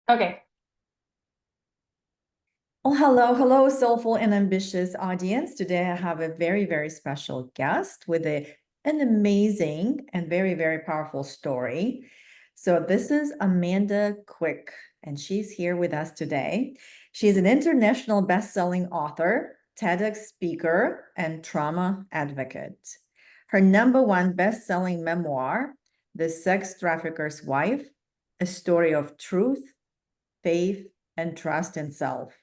Okay. Well, hello, soulful and ambitious audience. Today I have a very, very special guest with an amazing and very, very powerful story. So this is Amanda Quick, and she's here with us today. She's an international best-selling author, TEDx speaker, and trauma advocate. Her number one best-selling memoir, The Sex Trafficker's Wife, a story of truth, faith, and trust in self,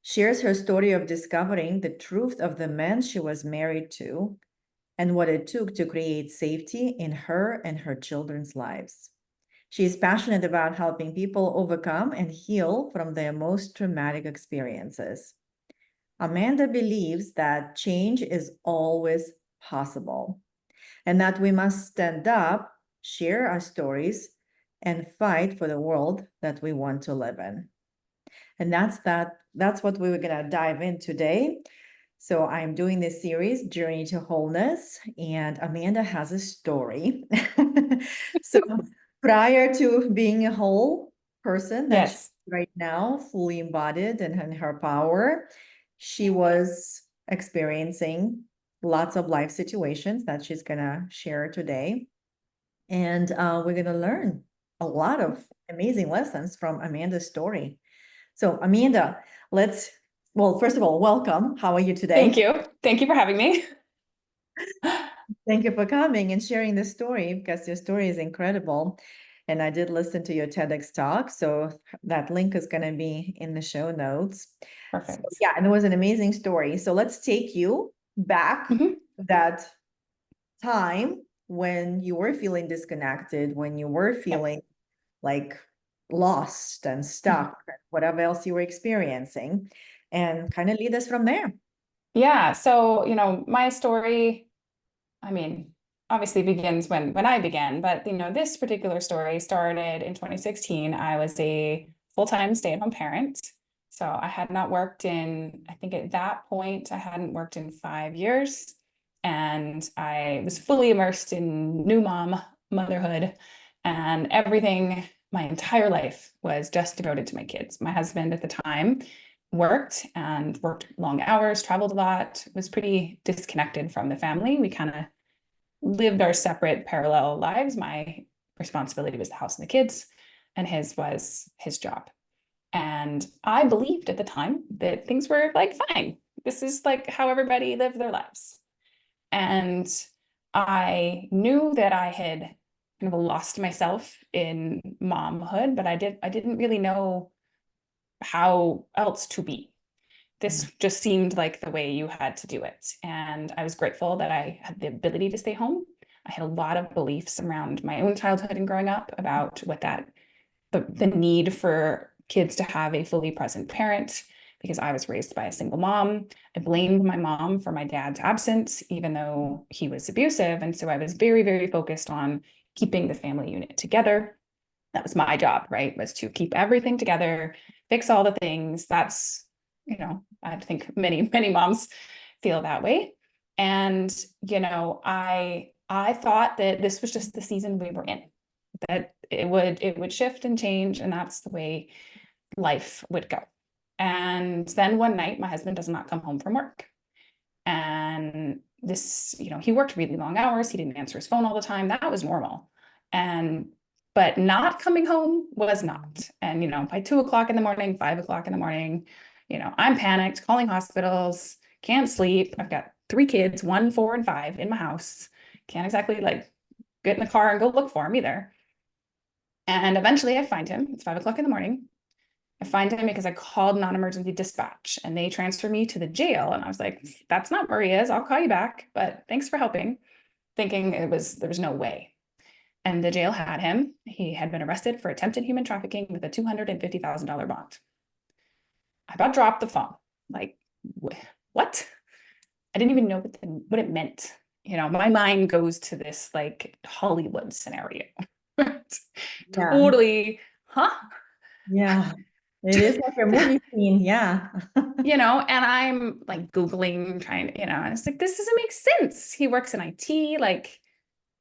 shares her story of discovering the truth of the man she was married to and what it took to create safety in her and her children's lives. She is passionate about helping people overcome and heal from their most traumatic experiences. Amanda believes that change is always possible and that we must stand up, share our stories, and fight for the world that we want to live in. And that's what we were going to dive in today. So I'm doing this series, Journey to Wholeness, and Amanda has a story. So prior to being a whole person that she's Yes. right now, fully embodied and in her power, she was experiencing lots of life situations that she's going to share today. And we're going to learn a lot of amazing lessons from Amanda's story. So Amanda, well, first of all, welcome. How are you Thank today? you. Thank you for having me. Thank you for coming and sharing this story because your story is incredible. And I did listen to your TEDx talk, so that link is going to be in the show notes. So Perfect. yeah, and it was an amazing story. So let's take you back hmm to that time when you were feeling disconnected, when you were Okay. feeling like lost and Mhm. stuck, whatever else you were experiencing, and kind of lead us from there. Yeah. So, my story, I mean, obviously begins when I began, but this particular story started in 2016. I was a full-time stay-at-home parent. So I had not worked I think at that point, I hadn't worked in 5 years. And I was fully immersed in new mom, motherhood, and everything. My entire life was just devoted to my kids. My husband at the time worked long hours, traveled a lot, was pretty disconnected from the family. We kind of lived our separate parallel lives. My responsibility was the house and the kids, and his was his job. And I believed at the time that things were like fine. This is like how everybody lived their lives. And I knew that I had kind of lost myself in momhood, but I didn't really know how else to be. This just seemed like the way you had to do it. And I was grateful that I had the ability to stay home. I had a lot of beliefs around my own childhood and growing up about the need for kids to have a fully present parent because I was raised by a single mom. I blamed my mom for my dad's absence, even though he was abusive. And so I was very, very focused on keeping the family unit together. That was my job, right? Was to keep everything together, fix all the things. I think many, many moms feel that way. And, I thought that this was just the season we were in, that it would shift and change, and that's the way life would go. And then one night, my husband does not come home from work. And he worked really long hours. He didn't answer his phone all the time. That was normal. And but not coming home was not. And by 2 o'clock in the morning, 5 o'clock in the morning, I'm panicked, calling hospitals, can't sleep. I've got three kids, 1, 4, and 5 in my house. Can't exactly like get in the car and go look for him either. And eventually I find him. It's 5 o'clock in the morning. I find him because I called non-emergency dispatch and they transfer me to the jail. And I was like, that's not Maria's. I'll call you back. But thanks for helping. Thinking there was no way. And the jail had him. He had been arrested for attempted human trafficking with a $250,000 bond. I about dropped the phone. Like, what? I didn't even know what it meant. My mind goes to this like Hollywood scenario. Yeah, Totally, huh? yeah. It is like a movie scene. Yeah. And I'm like Googling, trying to, and it's like, this doesn't make sense. He works in IT. Like,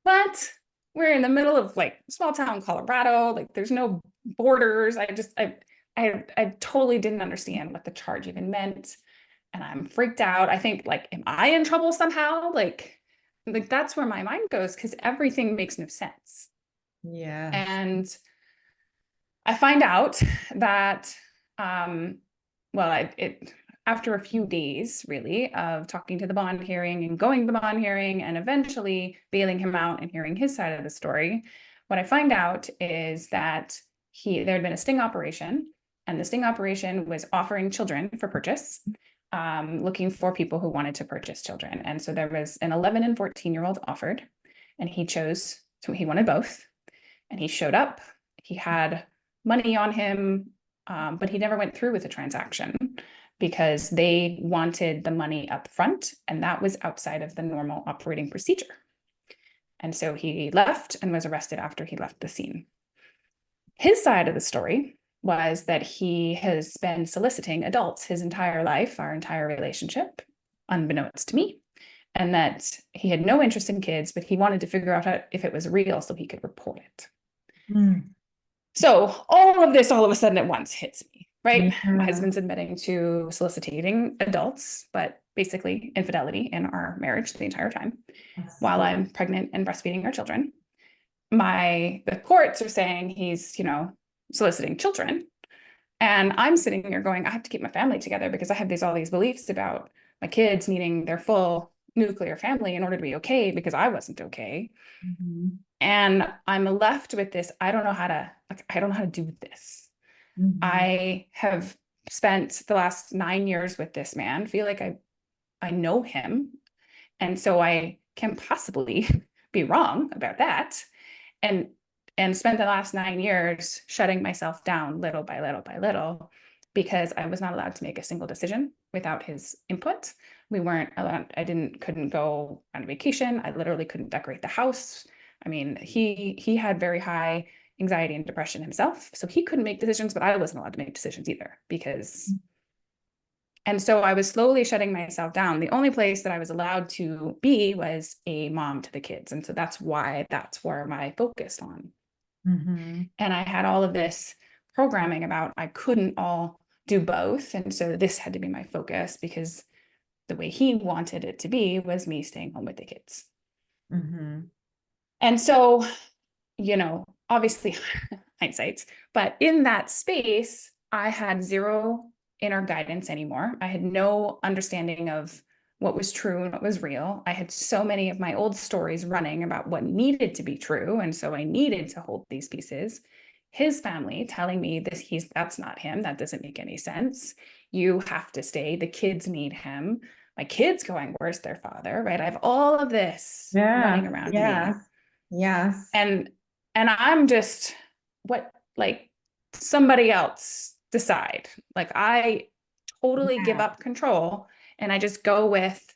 what? we're in the middle of like small town Colorado, like there's no borders. I totally didn't understand what the charge even meant. And I'm freaked out. I think like, am I in trouble somehow? Like that's where my mind goes because everything makes no sense. Yes. And I find out that, after a few days really of talking to the bond hearing and going to the bond hearing and eventually bailing him out and hearing his side of the story, what I find out is that there had been a sting operation, and the sting operation was offering children for purchase, looking for people who wanted to purchase children. And so there was an 11 and 14-year-old offered, and he wanted both. And he showed up. He had money on him, but he never went through with the transaction because they wanted the money up front, and that was outside of the normal operating procedure. And so he left and was arrested after he left the scene. His side of the story was that he has been soliciting adults his entire life, our entire relationship, unbeknownst to me, and that he had no interest in kids, but he wanted to figure out if it was real so he could report it. Mm. So all of this all of a sudden at once hits me, right? Yeah. My husband's admitting to soliciting adults, but basically infidelity in our marriage the entire time while I'm pregnant and breastfeeding our children. The courts are saying he's, soliciting children. And I'm sitting here going, I have to keep my family together because I have all these beliefs about my kids needing their full nuclear family in order to be okay because I wasn't okay. Mm-hmm. And I'm left with this, I don't know how to do this. Mm-hmm. I have spent the last 9 years with this man, feel like I know him. And so I can possibly be wrong about that. And spent the last 9 years shutting myself down little by little by little because I was not allowed to make a single decision without his input. We weren't allowed, couldn't go on vacation. I literally couldn't decorate the house. I mean, he had very high anxiety and depression himself, so he couldn't make decisions, but I wasn't allowed to make decisions either and so I was slowly shutting myself down. The only place that I was allowed to be was a mom to the kids. And so that's where my focus on. Mm-hmm. And I had all of this programming about I couldn't all do both. And so this had to be my focus because the way he wanted it to be was me staying home with the kids. Mm-hmm. And so, obviously hindsight, but in that space, I had zero inner guidance anymore. I had no understanding of what was true and what was real. I had so many of my old stories running about what needed to be true. And so I needed to hold these pieces. His family telling me that's not him. That doesn't make any sense. You have to stay. The kids need him. My kids going, where's their father? Right. I have all of this running around me. Yes. And I'm just somebody else decide. Like I totally give up control and I just go with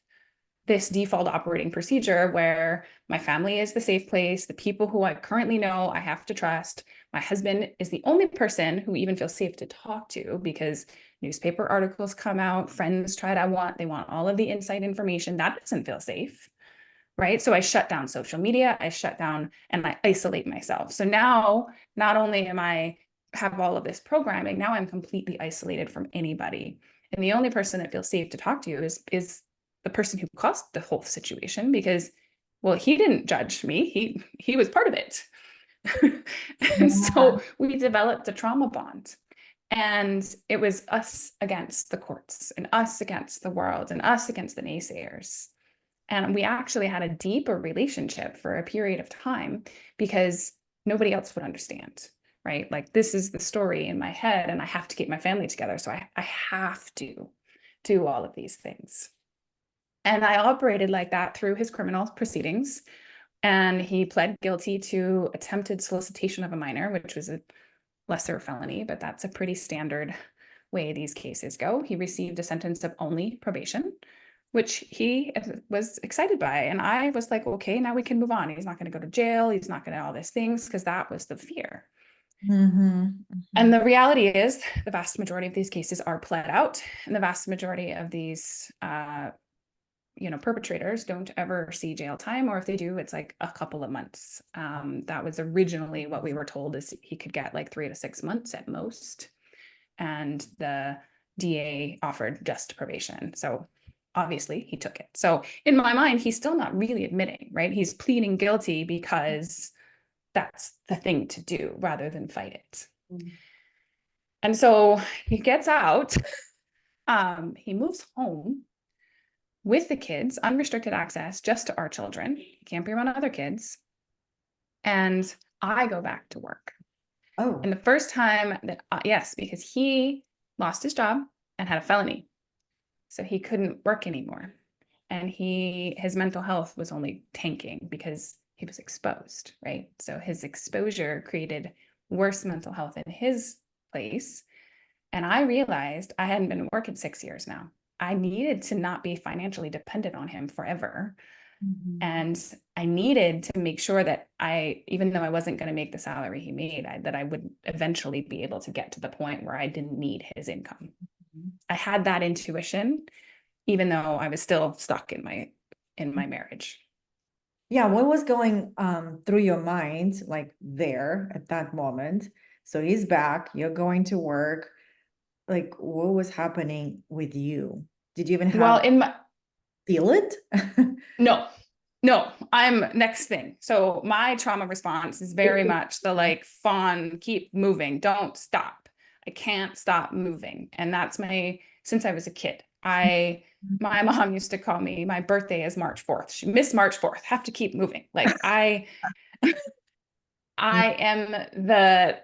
this default operating procedure where my family is the safe place. The people who I currently know, I have to trust. My husband is the only person who even feels safe to talk to because newspaper articles come out, friends they want all of the inside information. That doesn't feel safe. Right. So I shut down social media, I shut down and I isolate myself. So now not only have all of this programming, now I'm completely isolated from anybody. And the only person that feels safe to talk to is the person who caused the whole situation because, well, he didn't judge me. He was part of it. And so we developed a trauma bond. And it was us against the courts and us against the world and us against the naysayers. And we actually had a deeper relationship for a period of time because nobody else would understand, right? Like this is the story in my head and I have to keep my family together. So I have to do all of these things. And I operated like that through his criminal proceedings. And he pled guilty to attempted solicitation of a minor, which was a lesser felony, but that's a pretty standard way these cases go. He received a sentence of only probation, which he was excited by. And I was like, okay, now we can move on. He's not going to go to jail. He's not going to all these things because that was the fear. Mm-hmm. Mm-hmm. And the reality is the vast majority of these cases are pled out. And the vast majority of these perpetrators don't ever see jail time, or if they do, it's like a couple of months. That was originally what we were told, is he could get like 3 to 6 months at most. And the DA offered just probation. So obviously he took it. So in my mind, he's still not really admitting, right? He's pleading guilty because that's the thing to do rather than fight it. And so he gets out. He moves home with the kids, unrestricted access just to our children. He can't be around other kids. And I go back to work. Oh. And the first time that, yes, because he lost his job and had a felony. So he couldn't work anymore. And his mental health was only tanking because he was exposed, right? So his exposure created worse mental health in his place. And I realized I hadn't been working 6 years now. I needed to not be financially dependent on him forever. And I needed to make sure that even though I wasn't going to make the salary he made, that I would eventually be able to get to the point where I didn't need his income. I had that intuition, even though I was still stuck in my marriage. Yeah, what was going through your mind, like there at that moment? So he's back, you're going to work. Like, what was happening with you? Did you even feel it? No, I'm next thing. So my trauma response is very much the like fawn, keep moving, don't stop. I can't stop moving. And that's since I was a kid. My mom used to call me, my birthday is March 4th. She missed March 4th, have to keep moving. Like I am the,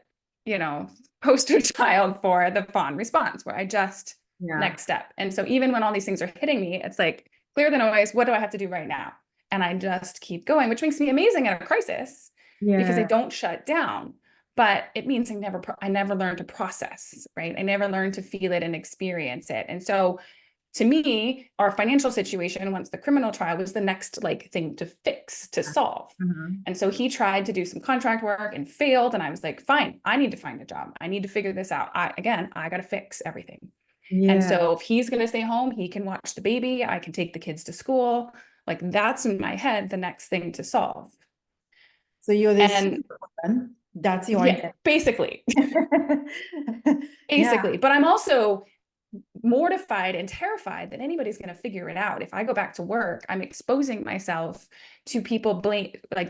poster child for the fawn response, where I just next step. And so even when all these things are hitting me, it's like, clear the noise. What do I have to do right now? And I just keep going, which makes me amazing at a crisis because I don't shut down. But it means I never learned to process, right? I never learned to feel it and experience it. And so to me, our financial situation, once the criminal trial, was the next thing to fix, to solve. And so he tried to do some contract work and failed. And I was like, fine, I need to find a job. I need to figure this out. I got to fix everything. And so if he's going to stay home, he can watch the baby. I can take the kids to school. Like, that's in my head, the next thing to solve. So you're this woman. That's your basically. Basically. But I'm also mortified and terrified that anybody's going to figure it out. If I go back to work, I'm exposing myself to people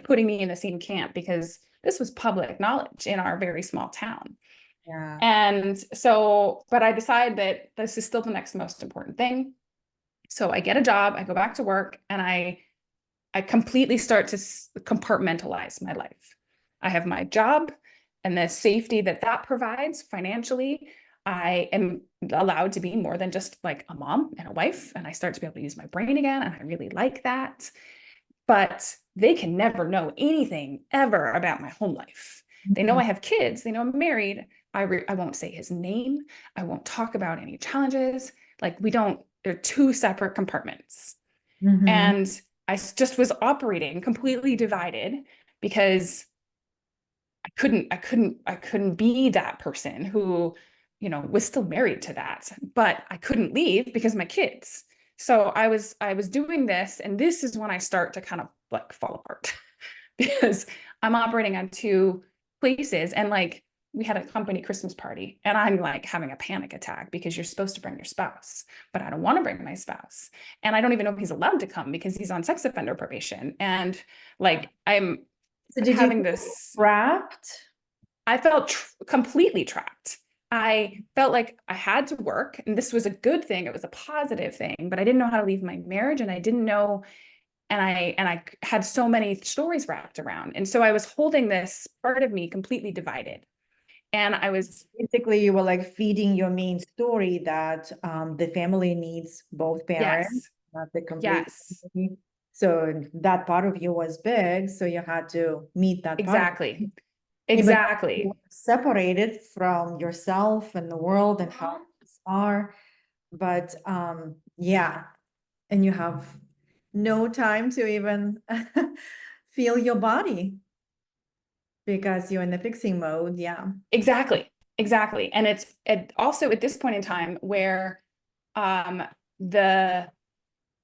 putting me in the same camp, because this was public knowledge in our very small town. And so, but I decide that this is still the next most important thing. So I get a job, I go back to work, and I completely start to compartmentalize my life. I have my job and the safety that provides financially. I am allowed to be more than just like a mom and a wife, and I start to be able to use my brain again, and I really like that. But they can never know anything ever about my home life. They know I have kids, they know I'm married. I won't say his name. I won't talk about any challenges. They're two separate compartments. And I just was operating completely divided, because I couldn't be that person who, was still married to that, but I couldn't leave because of my kids. So I was doing this, and this is when I start to kind of fall apart because I'm operating on two places. And we had a company Christmas party, and I'm having a panic attack because you're supposed to bring your spouse, but I don't want to bring my spouse. And I don't even know if he's allowed to come because he's on sex offender probation. And I'm having this trapped. I felt completely trapped. I felt like I had to work, and this was a good thing. It was a positive thing, but I didn't know how to leave my marriage, and I didn't know. And I had so many stories wrapped around. And so I was holding this part of me completely divided. And I was basically, you were feeding your main story that the family needs both parents, not the complete family. So that part of you was big, so you had to meet that exactly. Exactly. Separated from yourself and the world and how things are. But yeah, and you have no time to even feel your body because you're in the fixing mode. Yeah. Exactly. And it's also at this point in time where the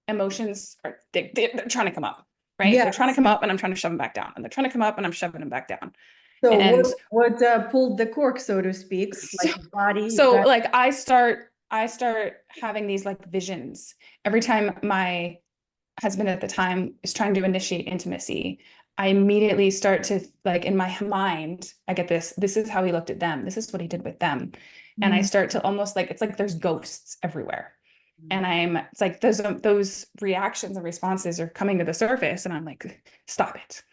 emotions are, they're trying to come up, right? Yes. They're trying to come up and I'm trying to shove them back down, and they're trying to come up and I'm shoving them back down. So And what pulled the cork, so to speak, like the body? so like I start having these like visions every time my husband at the time is trying to initiate intimacy. I immediately start to, like, in my mind, I get this is how he looked at them. This is what he did with them. And I start to almost like, it's like there's ghosts everywhere. And it's like those reactions and responses are coming to the surface. And I'm like, stop it.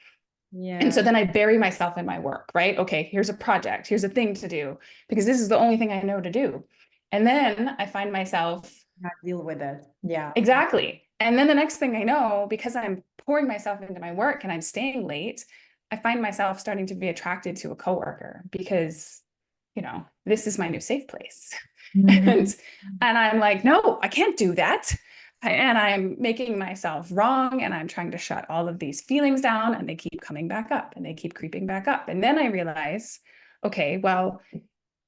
Yeah. And so then I bury myself in my work, right? Okay, here's a project, here's a thing to do, because this is the only thing I know to do. And then I find myself not deal with it. Yeah. Exactly. And then the next thing I know, because I'm pouring myself into my work and I'm staying late, I find myself starting to be attracted to a coworker because, this is my new safe place. And I'm like, no, I can't do that. And I'm making myself wrong, and I'm trying to shut all of these feelings down, and they keep coming back up and they keep creeping back up. And then I realize, okay, well,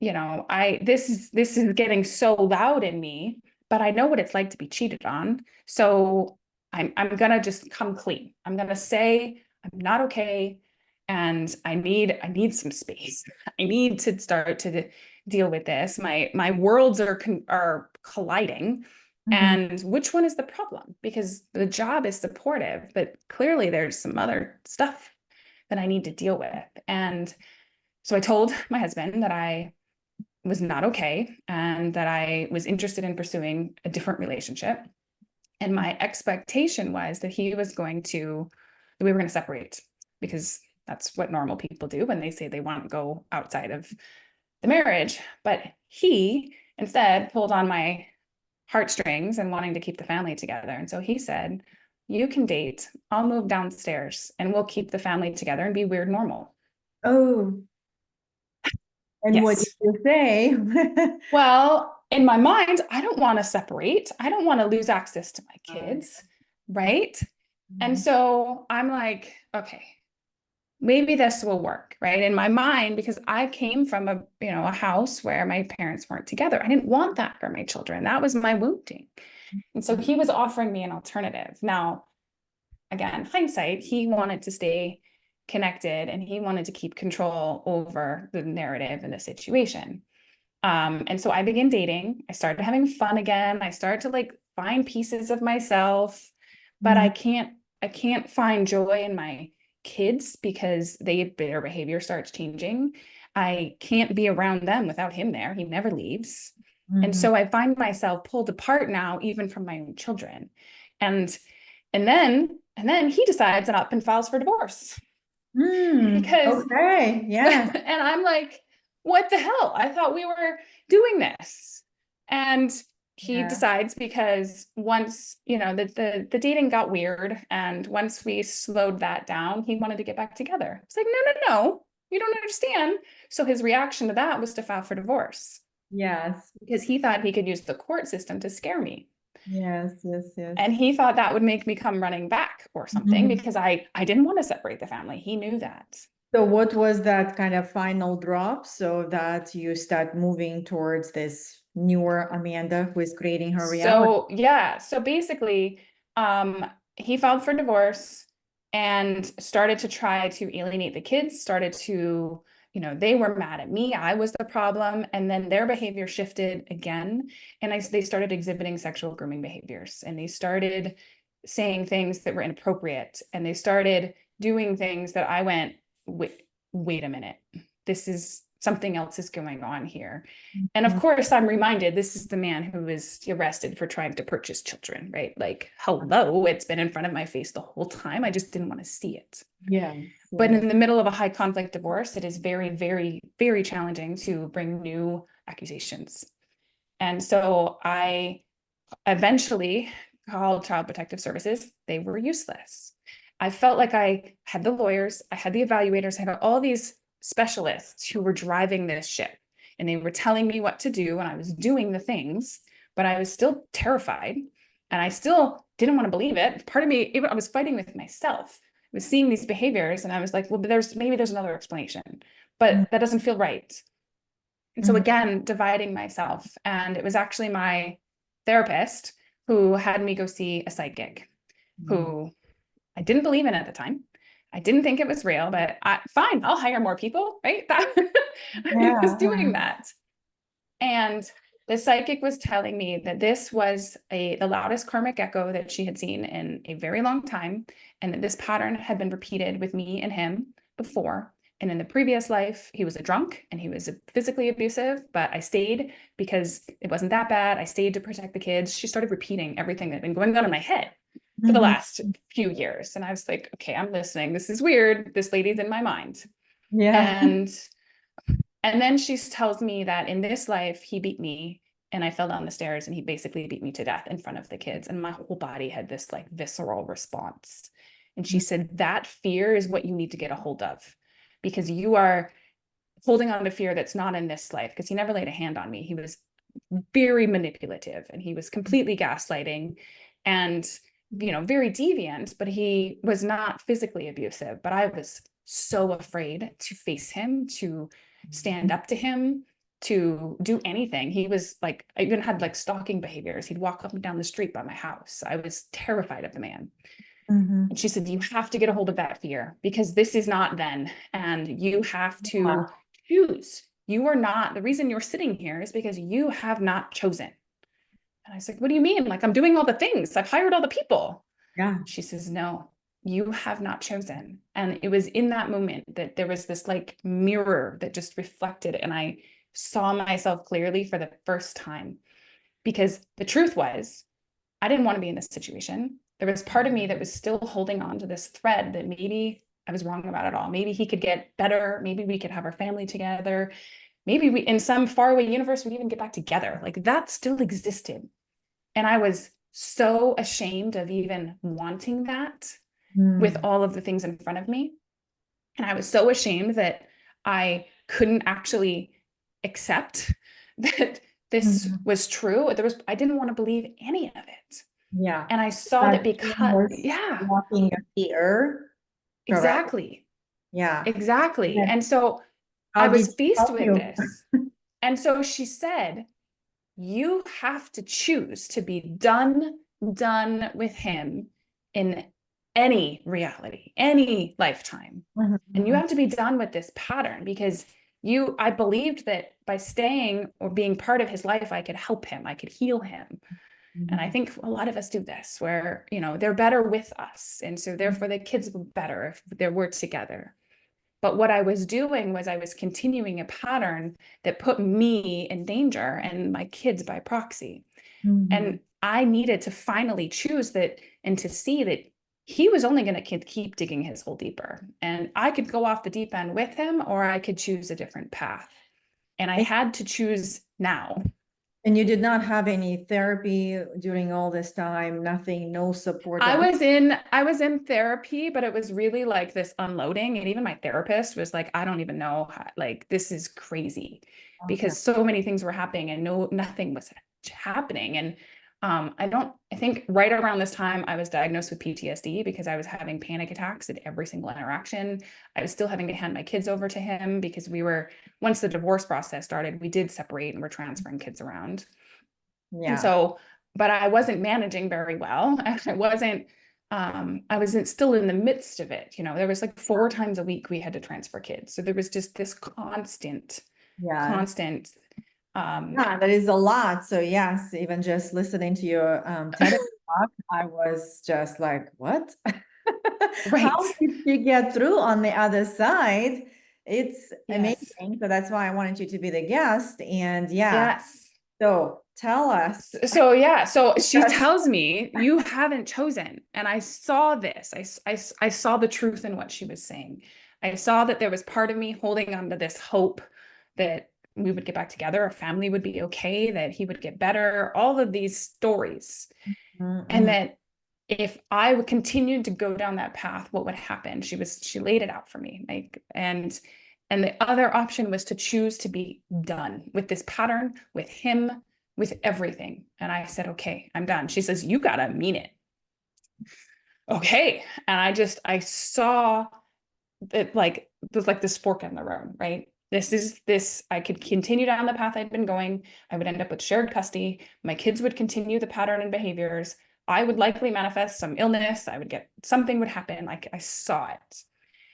this is getting so loud in me, but I know what it's like to be cheated on. So I'm gonna just come clean. I'm gonna say I'm not okay, and I need some space. I need to start to deal with this. My worlds are colliding. And which one is the problem? Because the job is supportive, but clearly there's some other stuff that I need to deal with. And so I told my husband that I was not okay and that I was interested in pursuing a different relationship. And my expectation was that we were going to separate, because that's what normal people do when they say they want to go outside of the marriage. But he instead pulled on my heartstrings and wanting to keep the family together. And so he said, you can date, I'll move downstairs and we'll keep the family together and be weird normal. Oh. And what did Yes. you say? Well, in my mind, I don't want to separate. I don't want to lose access to my kids, right? And so I'm like, okay, maybe this will work, right? In my mind, because I came from a house where my parents weren't together. I didn't want that for my children. That was my wounding. And so he was offering me an alternative. Now, again, hindsight, he wanted to stay connected and he wanted to keep control over the narrative and the situation. And so I began dating. I started having fun again. I started to like find pieces of myself, but I can't find joy in my kids because their behavior starts changing. I can't be around them without him there. He never leaves. And so I find myself pulled apart now, even from my own children. And then he decides and up and files for divorce. Because okay, yeah. and I'm like, what the hell? I thought we were doing this. And he decides, because once, the dating got weird, and once we slowed that down, he wanted to get back together. It's like, no, you don't understand. So his reaction to that was to file for divorce. Yes. Because he thought he could use the court system to scare me. Yes. And he thought that would make me come running back or something, because I didn't want to separate the family. He knew that. So what was that kind of final drop so that you start moving towards this newer Amanda who is creating her reality? So basically, he filed for divorce and started to try to alienate the kids, started to, they were mad at me. I was the problem. And then their behavior shifted again. And they started exhibiting sexual grooming behaviors, and they started saying things that were inappropriate. And they started doing things that I went, wait a minute, this is something else is going on here. And of course, I'm reminded this is the man who was arrested for trying to purchase children, right? Like, hello, it's been in front of my face the whole time. I just didn't want to see it. Yeah. But in the middle of a high conflict divorce, it is very, very, very challenging to bring new accusations. And so I eventually called Child Protective Services. They were useless. I felt like I had the lawyers, I had the evaluators, I had all these specialists who were driving this ship, and they were telling me what to do, and I was doing the things, but I was still terrified, and I still didn't want to believe it. Part of me, I was fighting with myself. I was seeing these behaviors, and I was like, well, maybe there's another explanation, but that doesn't feel right. And so again, dividing myself. And it was actually my therapist who had me go see a psychic who I didn't believe in at the time. I didn't think it was real, but fine, I'll hire more people, right? I was doing that. And the psychic was telling me that this was the loudest karmic echo that she had seen in a very long time, and that this pattern had been repeated with me and him before. And in the previous life, he was a drunk and he was physically abusive, but I stayed because it wasn't that bad. I stayed to protect the kids. She started repeating everything that had been going on in my head for the last few years. And I was like, okay, I'm listening. This is weird. This lady's in my mind. Yeah. And then she tells me that in this life, he beat me and I fell down the stairs and he basically beat me to death in front of the kids. And my whole body had this like visceral response. And she said, that fear is what you need to get a hold of, because you are holding on to fear that's not in this life. Because he never laid a hand on me. He was very manipulative and he was completely gaslighting and, very deviant, but he was not physically abusive. But I was so afraid to face him, to stand up to him, to do anything. He was like, I even had like stalking behaviors. He'd walk up and down the street by my house. I was terrified of the man. And she said, you have to get a hold of that fear, because this is not then. And you have to choose. You are not, the reason you're sitting here is because you have not chosen. And I was like, what do you mean? Like, I'm doing all the things. I've hired all the people. Yeah. She says, no, you have not chosen. And it was in that moment that there was this like mirror that just reflected, and I saw myself clearly for the first time, because the truth was, I didn't want to be in this situation. There was part of me that was still holding on to this thread that maybe I was wrong about it all. Maybe he could get better. Maybe we could have our family together. Maybe we, in some faraway universe, we'd even get back together. Like, that still existed. And I was so ashamed of even wanting that with all of the things in front of me. And I was so ashamed that I couldn't actually accept that this was true. I didn't want to believe any of it. Yeah. And I saw that because, yeah, walking a fear. exactly. Yeah. Exactly. Yeah. And so I was faced with this. And so she said, you have to choose to be done with him in any reality, any lifetime. And you have to be done with this pattern, because I believed that by staying or being part of his life, I could help him, I could heal him. And I think a lot of us do this, where, they're better with us. And so therefore the kids were better if they were together. But what I was doing was I was continuing a pattern that put me in danger and my kids by proxy. And I needed to finally choose that, and to see that he was only going to keep digging his hole deeper. And I could go off the deep end with him, or I could choose a different path. And I had to choose now. And you did not have any therapy during all this time, nothing, no support? I was in therapy, but it was really like this unloading. And even my therapist was like, I don't even know how, like, this is crazy, because so many things were happening and nothing was happening. And I think right around this time I was diagnosed with PTSD, because I was having panic attacks at every single interaction. I was still having to hand my kids over to him, because once the divorce process started, we did separate and we're transferring kids around. Yeah. And so, but I wasn't managing very well. And I wasn't still in the midst of it. There was like 4 times a week we had to transfer kids. So there was just this constant. Yeah, that is a lot. So yes, even just listening to your TEDx talk, I was just like, what? Right. How did you get through on the other side? It's amazing. Yes. So that's why I wanted you to be the guest. And Yes. So tell us. So she tells me, you haven't chosen. And I saw this. I saw the truth in what she was saying. I saw that there was part of me holding on to this hope that we would get back together, our family would be okay, that he would get better, all of these stories. And that if I would continue to go down that path, what would happen? She laid it out for me. And the other option was to choose to be done with this pattern, with him, with everything. And I said, okay, I'm done. She says, you gotta mean it. Okay. And I saw that, like, there's like this fork in the road, right? I could continue down the path I'd been going. I would end up with shared custody. My kids would continue the pattern and behaviors. I would likely manifest some illness. Something would happen. Like I saw it.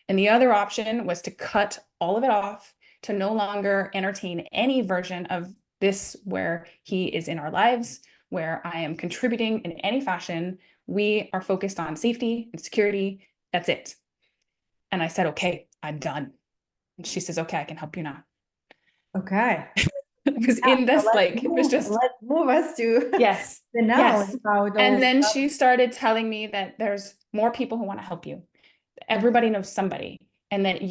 And the other option was to cut all of it off, to no longer entertain any version of this where he is in our lives, where I am contributing in any fashion. We are focused on safety and security. That's it. And I said, okay, I'm done. And she says, okay, I can help you now. Okay. It was in this, like, it was just, let's move us to yes, the now. yes. How those And then she started telling me that there's more people who want to help you. Everybody knows somebody, and that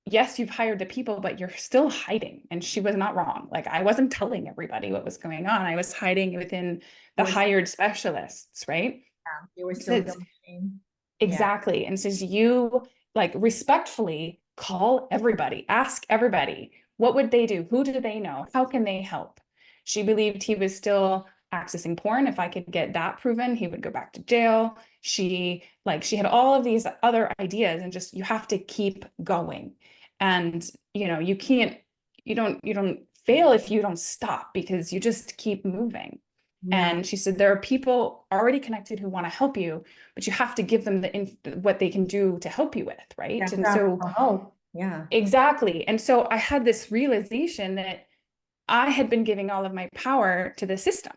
yes, you've hired the people, but you're still hiding. And she was not wrong. Like I wasn't telling everybody what was going on. I was hiding within the hired specialists, right? Yeah, you were still doing. Exactly. And says you like respectfully call everybody, ask everybody, what would they do? Who do they know? How can they help? She believed he was still accessing porn. If I could get that proven, he would go back to jail. She had all of these other ideas, and just, you have to keep going. And, you don't fail if you don't stop, because you just keep moving. Yeah. And she said, there are people already connected who want to help you, but you have to give them what they can do to help you with, right? Yeah, and so, yeah, exactly. And so I had this realization that I had been giving all of my power to the system.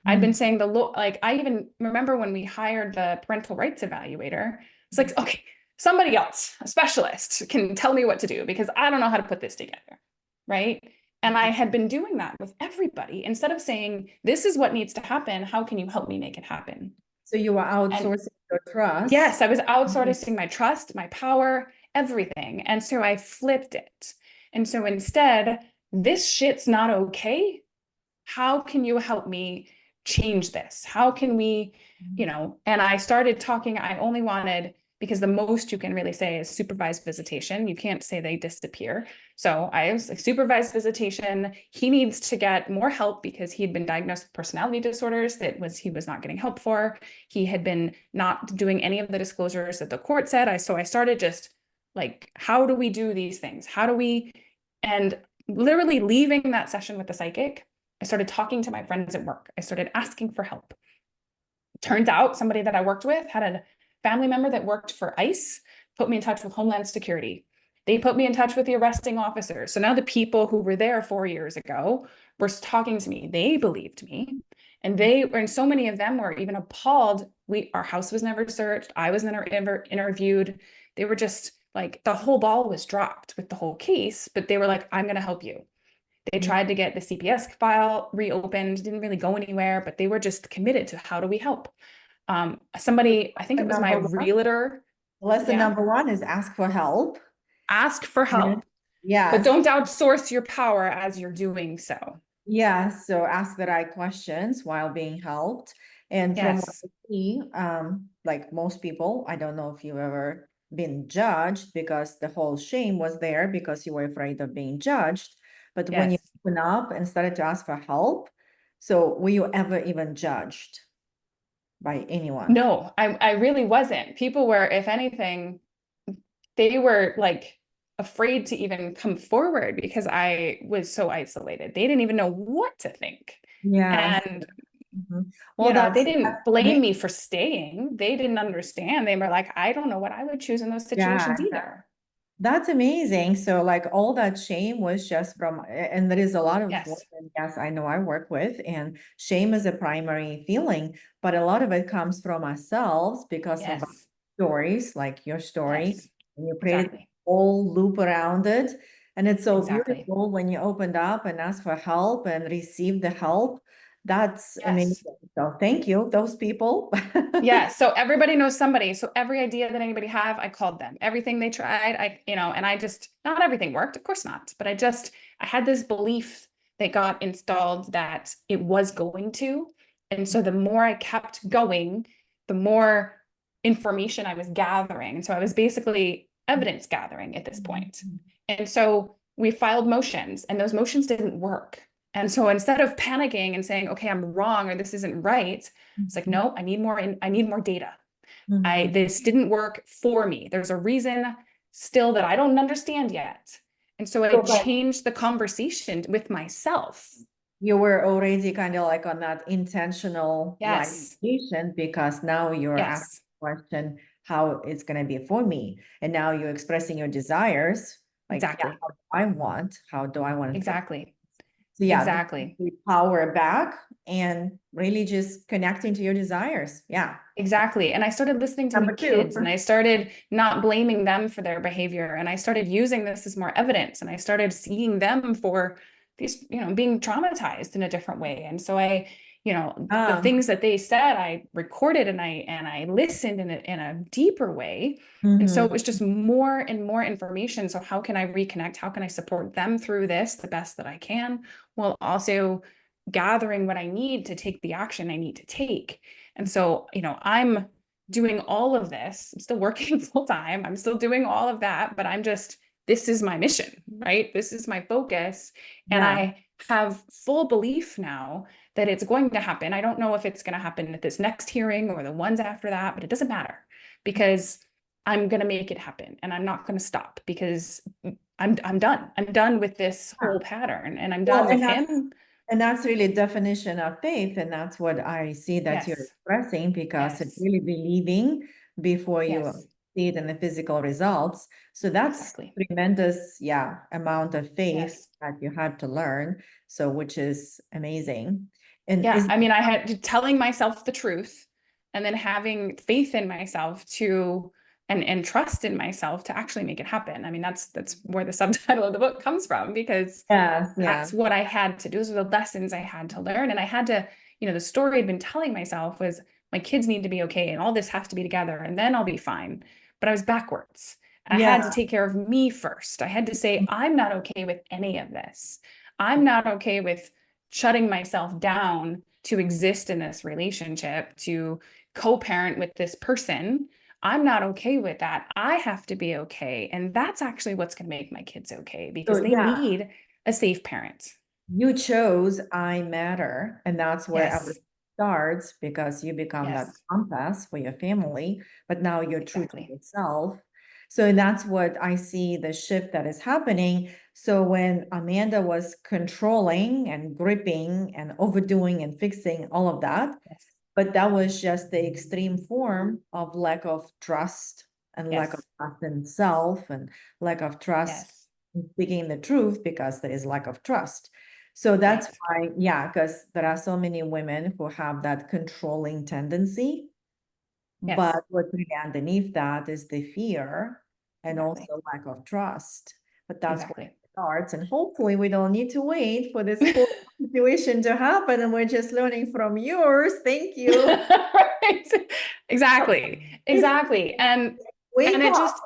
I'd been saying I even remember when we hired the parental rights evaluator, it's like, okay, somebody else, a specialist, can tell me what to do, because I don't know how to put this together, right? And I had been doing that with everybody. Instead of saying, this is what needs to happen, how can you help me make it happen? So you were outsourcing your trust. Yes, I was outsourcing my trust, my power, everything. And so I flipped it. And so instead, this shit's not okay. How can you help me change this? How can we, and I started talking. I only wanted, because the most you can really say is supervised visitation. You can't say they disappear. So I was like, supervised visitation. He needs to get more help because he'd been diagnosed with personality disorders he was not getting help for. He had been not doing any of the disclosures that the court said. So I started just like, how do we do these things? And literally leaving that session with the psychic, I started talking to my friends at work. I started asking for help. Turns out somebody that I worked with had a family member that worked for ICE, put me in touch with Homeland Security. They put me in touch with the arresting officer. So now the people who were there 4 years ago were talking to me. They believed me. And so many of them were even appalled. Our house was never searched. I was never interviewed. They were just like, the whole ball was dropped with the whole case, but they were like, I'm going to help you. They tried to get the CPS file reopened, didn't really go anywhere, but they were just committed to, how do we help? I think it was my realtor. Lesson number one is ask for help. Ask for help. Yeah. But don't outsource your power as you're doing so. Yeah. So ask the right questions while being helped. And from what I see, like most people, I don't know if you've ever been judged, because the whole shame was there because you were afraid of being judged. But when you open up and started to ask for help, so were you ever even judged by anyone? No, I really wasn't. People were, if anything, they were like afraid to even come forward because I was so isolated. They didn't even know what to think. Yeah. And well, they didn't blame me for staying. They didn't understand. They were like, I don't know what I would choose in those situations either. That's amazing. So like all that shame was just from, and there is a lot of women, yes, I know I work with, and shame is a primary feeling, but a lot of it comes from ourselves because of our stories, like your story, and you created a whole loop around it. And it's so beautiful when you opened up and asked for help and received the help. That's amazing. So thank you, those people. Yeah. So everybody knows somebody. So every idea that anybody have, I called them. Everything they tried, and I just, not everything worked, of course not. But I had this belief that got installed that it was going to. And so the more I kept going, the more information I was gathering. And so I was basically evidence gathering at this point. And so we filed motions, and those motions didn't work. And so instead of panicking and saying, okay, I'm wrong, or this isn't right, it's like, no, I need more data. This didn't work for me. There's a reason still that I don't understand yet. And so I So, but changed the conversation with myself. you were already kind of like on that intentional like Yes. patient, because now you're asking Yes. the question, how it's going to be for me? And now you're expressing your desires. Like, yeah, Exactly. how do I want it for? Exactly. So yeah, Exactly. the power back and really just connecting to your desires. Yeah. Exactly. And I started listening to my Number two. kids and I started not blaming them for their behavior. And I started using this as more evidence and I started seeing them for these, being traumatized in a different way. And so the Um, things that they said, I recorded and I listened in a deeper way. And so it mhm. was just more and more information. So how can I reconnect? How can I support them through this the best that I can, while also gathering what I need to take the action I need to take? And so, I'm doing all of this. I'm still working full time. I'm still doing all of that, but this is my mission, right? This is my focus. And Yeah. I have full belief now that it's going to happen. I don't know if it's going to happen at this next hearing or the ones after that, but it doesn't matter because I'm going to make it happen and I'm not going to stop because I'm done. I'm done with this whole pattern and I'm Well, done with him. and that's really definition of faith. And that's what I see that you're Yes. expressing, because it's Yes. really believing before you Yes. see it in the physical results. So that's Exactly. tremendous, yeah, amount of faith Yes. that you had to learn. So which is amazing. And Yeah, is I mean, I had telling myself the truth and then having faith in myself to and trust in myself to actually make it happen. I mean, that's where the subtitle of the book comes from because yes, yeah. that's what I had to do. Those are the lessons I had to learn. And I had to, the story I'd been telling myself was my kids need to be okay and all this has to be together and then I'll be fine. But I was backwards. And I had to Yeah. take care of me first. I had to say, I'm not okay with any of this. I'm not okay with shutting myself down to exist in this relationship, to co-parent with this person. I'm not okay with that. I have to be okay. And that's actually what's going to make my kids okay because So they yeah, need a safe parent. you chose I matter, and that's where Yes. everything starts, because you become that Yes. compass for your family, but now you're true to Exactly. yourself. So that's what I see, the shift that is happening. So when Amanda was controlling and gripping and overdoing and fixing all of that, Yes. but that was just the extreme form of lack of trust, and lack of Yes. trust in self, and lack of trust Yes. in speaking the truth, because there is lack of trust. So that's Right. why, yeah, because there are so many women who have that controlling tendency, Yes. but what's really underneath that is the fear and Exactly. also lack of trust. But that's where Exactly. it starts. And hopefully we don't need to wait for this whole situation to happen. And we're just learning from yours. Thank you. Right. Exactly. Exactly. And Wake it up. just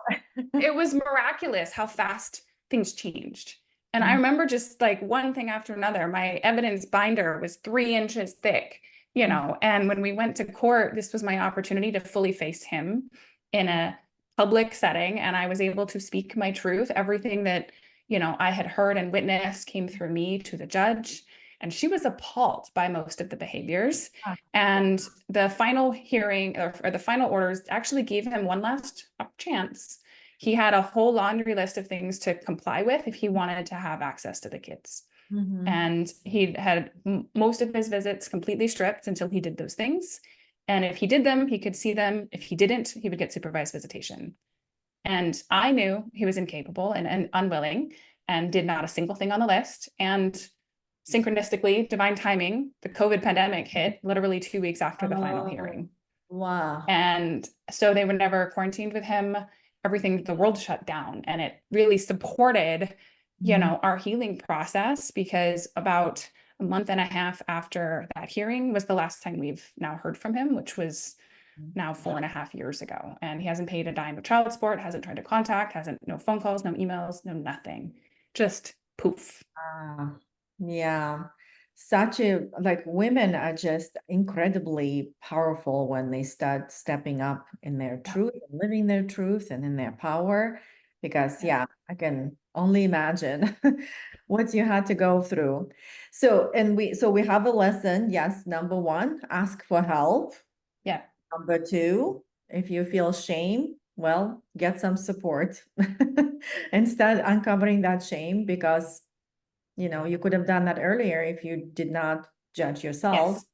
it was miraculous how fast things changed. And I Mhm. remember just like one thing after another. My evidence binder was 3 inches thick, and when we went to court, this was my opportunity to fully face him in a public setting. And I was able to speak my truth. Everything that, I had heard and witnessed came through me to the judge. And she was appalled by most of the behaviors. And the final hearing or the final orders actually gave him one last chance. He had a whole laundry list of things to comply with if he wanted to have access to the kids. Mhm. And he had most of his visits completely stripped until he did those things. And if he did them, he could see them. If he didn't, he would get supervised visitation. And I knew he was incapable and unwilling and did not a single thing on the list. And synchronistically, divine timing, the COVID pandemic hit literally 2 weeks after the final Oh, hearing. wow. And so they were never quarantined with him. Everything, the world shut down. And it really supported, Mhm. our healing process because about a month and a half after that hearing was the last time we've now heard from him, which was now 4.5 years ago. And he hasn't paid a dime of child support, hasn't tried to contact, hasn't, no phone calls, no emails, no nothing. Just poof. Ah, yeah. Such a, like, women are just incredibly powerful when they start stepping up in their Yeah. truth and living their truth and in their power. Because, Yeah. yeah, I can only imagine what you had to go through. So, so we have a lesson. Yes, number one, ask for help. Yeah. Number two, if you feel shame, well, get some support and start uncovering that shame, because, you could have done that earlier if you did not judge yourself. Yes,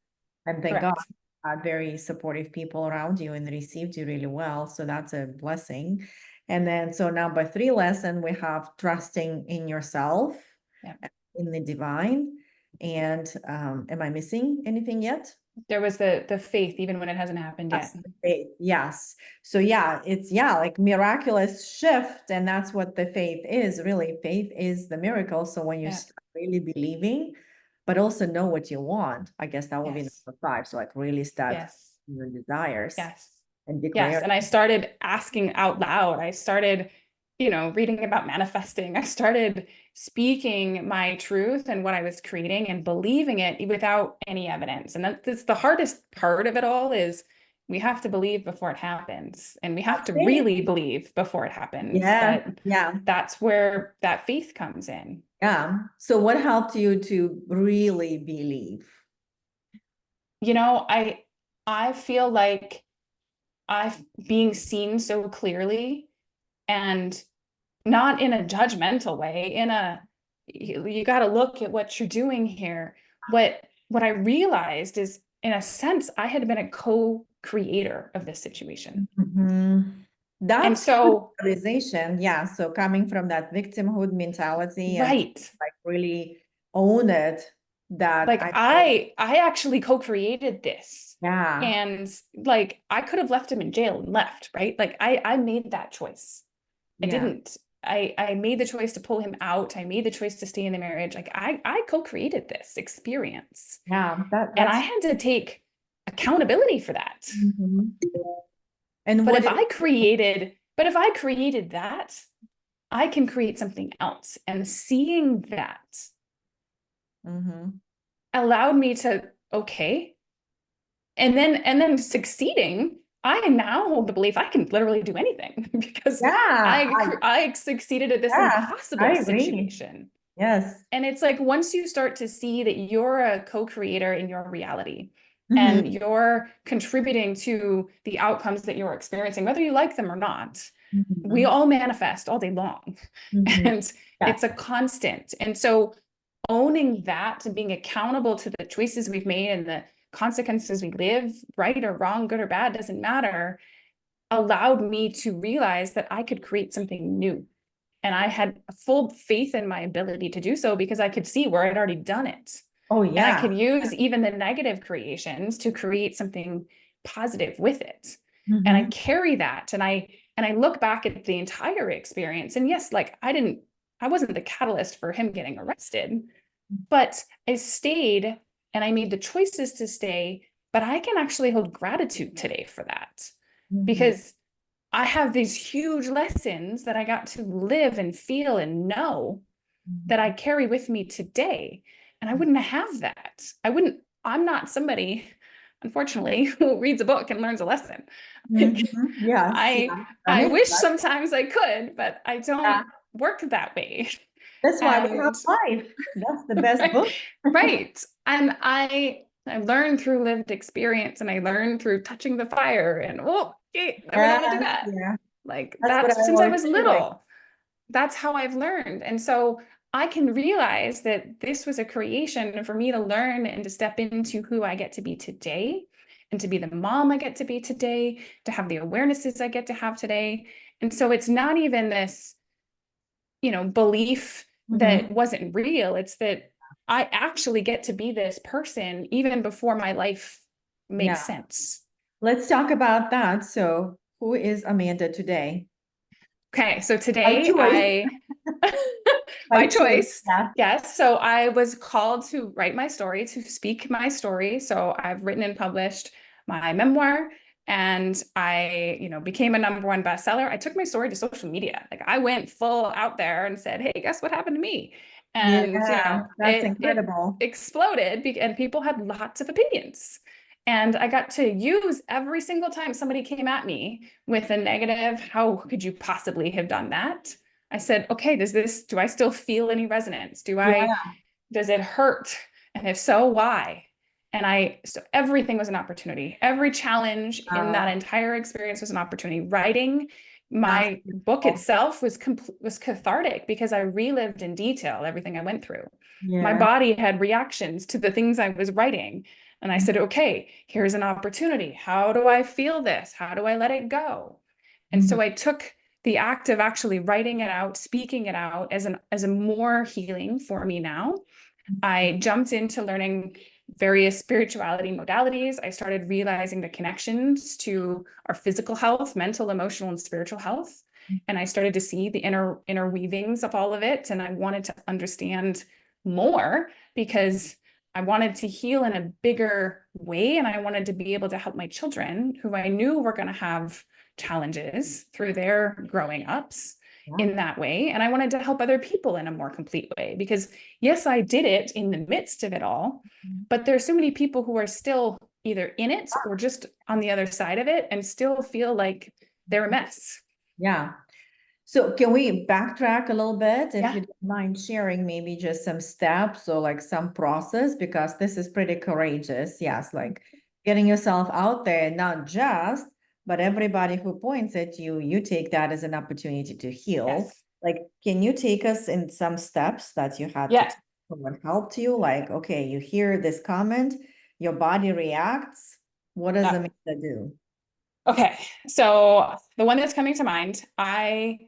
And thank God, correct. had very supportive people around you and received you really well. So that's a blessing. And then, so number 3 lesson, we have trusting in yourself, Yeah. in the divine. And am I missing anything yet? There was the faith, even when it hasn't happened yet. Yes, the faith. Yes. So yeah, it's like miraculous shift. And that's what the faith is, really. Faith is the miracle. So when you Yeah. start really believing, but also know what you want, I guess that would be Yes. number 5. So like really start Yes. your desires Yes. and Yes. declare. And I started asking out loud. I started, reading about manifesting. I started speaking my truth and what I was creating and believing it without any evidence. And that's the hardest part of it all, is we have to believe before it happens. And we have to really believe before it happens. Yeah. But Yeah. that's where that faith comes in. Yeah. So what helped you to really believe? I feel like I've being seen so clearly, and not in a judgmental way, you got to look at what you're doing here. What I realized is, in a sense, I had been a co-creator of this situation. Mhm. And That's so, realization. Yeah. So coming from that victimhood mentality and right, like really own it, that like I actually co-created this. yeah. And like I could have left him in jail and left, right? Like I made that choice. I Yeah. didn't. I made the choice to pull him out. I made the choice to stay in the marriage. Like I co-created this experience, Yeah. and I That's had to take accountability for that. Mhm. And But what if is I created, but if I created that, I can create something else. And seeing that Mhm. allowed me to, okay. And then succeeding, I now hold the belief I can literally do anything because Yeah, I succeeded at this yeah, impossible I agree. situation. Yes. And it's like, once you start to see that you're a co-creator in your reality Mhm. and you're contributing to the outcomes that you're experiencing, whether you like them or not, we Mhm. all manifest all day long. Mhm. And Yeah. it's a constant. And so owning that and being accountable to the choices we've made and the consequences we live, right or wrong, good or bad, doesn't matter, allowed me to realize that I could create something new. And I had full faith in my ability to do so because I could see where I'd already done it. Oh And I yeah. could use even the negative creations to create something positive with it. And I Mhm. carry that. And I look back at the entire experience. And yes, like I wasn't the catalyst for him getting arrested, but I stayed and I made the choices to stay. But I can actually hold gratitude today for that, Mhm. because I have these huge lessons that I got to live and feel and know that I Mhm. carry with me today. And I wouldn't have that. I'm not somebody, unfortunately, who reads a book and learns a lesson. Like, Mhm. Yes. I Yeah. That I makes wish sense. sometimes I could, but I Yeah. don't work that way. That's why we have And life. That's the best right, book. right. And I learned through lived experience, and I learned through touching the fire, and oh, okay, never don't want to do Yes. that. Yeah. Like That's what I that's since I always was say. Like, little. That's how I've learned. And so I can realize that this was a creation for me to learn and to step into who I get to be today, and to be the mom I get to be today, to have the awarenesses I get to have today. And so it's not even this, belief mhm. that wasn't real. It's that I actually get to be this person even before my life makes Yeah. sense. Let's talk about that. So, who is Amanda today? Okay, so By today choice. By by choice. choice, Yeah. yes. So I was called to write my story, to speak my story. So I've written and published my memoir, and I, became a #1 bestseller. I took my story to social media. Like I went full out there and said, "Hey, guess what happened to me?" And, Yeah. That's it incredible. exploded, and people had lots of opinions. And I got to use every single time somebody came at me with a negative, how could you possibly have done that? I said, okay, do I still feel any resonance? Yeah. Does it hurt? And if so, why? So everything was an opportunity. Every challenge in that Wow. entire experience was an opportunity. Writing That's my book beautiful. itself was cathartic because I relived in detail everything I went through. My Yeah. body had reactions to the things I was writing. And I said, okay, here's an opportunity. How do I feel this? How do I let it go? And Mhm. so I took the act of actually writing it out, speaking it out as a more healing for me now. I jumped into learning various spirituality modalities. I started realizing the connections to our physical health, mental, emotional, and spiritual health. And I started to see the interweavings of all of it. And I wanted to understand more because I wanted to heal in a bigger way. And I wanted to be able to help my children who I knew were going to have challenges through their growing ups Yeah. in that way. And I wanted to help other people in a more complete way because yes, I did it in the midst of it all, but there's so many people who are still either in it or just on the other side of it and still feel like they're a mess. Yeah. So can we backtrack a little bit if Yeah. you don't mind sharing maybe just some steps or like some process, because this is pretty courageous. Yes, like getting yourself out there, not just, but everybody who points at you, you take that as an opportunity to heal. Yes. Like, can you take us in some steps that you had to Yeah. take what helped you? Like, okay, you hear this comment, your body reacts. What does Yeah. Amanda do? Okay. So the one that's coming to mind, I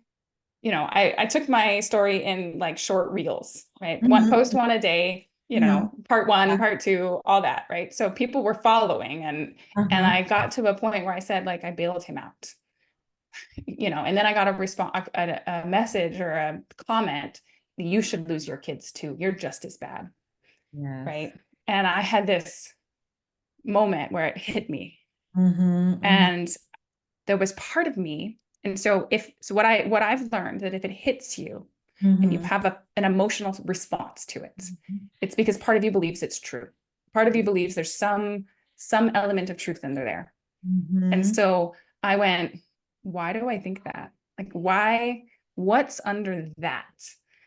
took my story in like short reels, right? One post, Mhm. one a day, Mhm. part one, Yeah. part two, all that, right? So people were following and Uh-huh. I got to a point where I said, like, I bailed him out, and then I got a response, a message or a comment, you should lose your kids too. You're just as bad, Yes. right? And I had this moment where it hit me. Mhm, mhm, And there was part of me. And so what I've learned that if it hits you and you mhm, have an emotional response to it, mhm. it's because part of you believes it's true. Part of you believes there's some element of truth in there. And Mhm, so I went, why do I think that? Like, what's under that?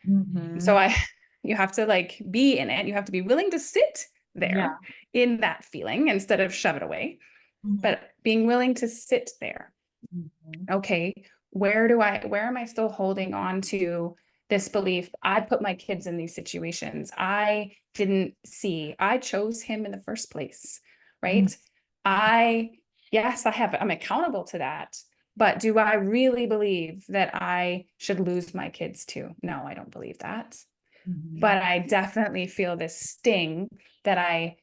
And so mhm. you have to like be in it. You have to be willing to sit there Yeah. in that feeling instead of shove it away, Mhm, but being willing to sit there. mhm, Okay, where am I still holding on to this belief? I put my kids in these situations. I chose him in the first place, mhm, right? Yes, I'm accountable to that. But do I really believe that I should lose my kids too? No, I don't believe that. mhm, But I definitely feel this sting that I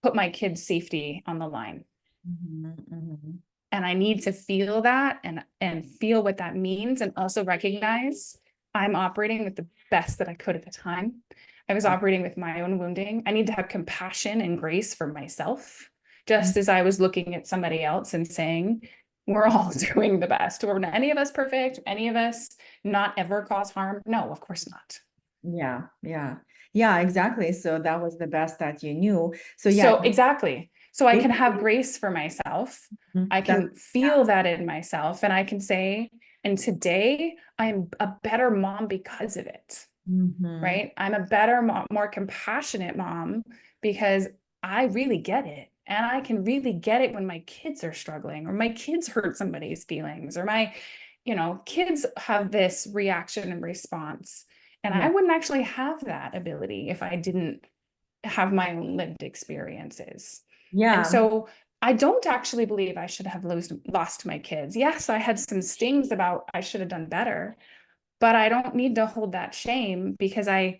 put my kids' safety on the line. mhm, mhm. And I need to feel that and feel what that means and also recognize I'm operating with the best that I could at the time. I was Yeah. operating with my own wounding. I need to have compassion and grace for myself, Mhm. just as I was looking at somebody else and saying, we're all doing the best. We're not any of us perfect, any of us not ever cause harm. No, of course not. Yeah, yeah. Yeah, exactly. So that was the best that you knew. So yeah, So exactly. So I can have basically, grace for myself. I that, can feel that in myself and I can say, and today I'm a better mom because of it, mhm, right? I'm a better mom, more compassionate mom because I really get it. And I can really get it when my kids are struggling or my kids hurt somebody's feelings or kids have this reaction and response. And I yeah, wouldn't actually have that ability if I didn't have my own lived experiences. And yeah, so I don't actually believe I should have lost my kids. Yes, I had some stings about I should have done better, but I don't need to hold that shame because I've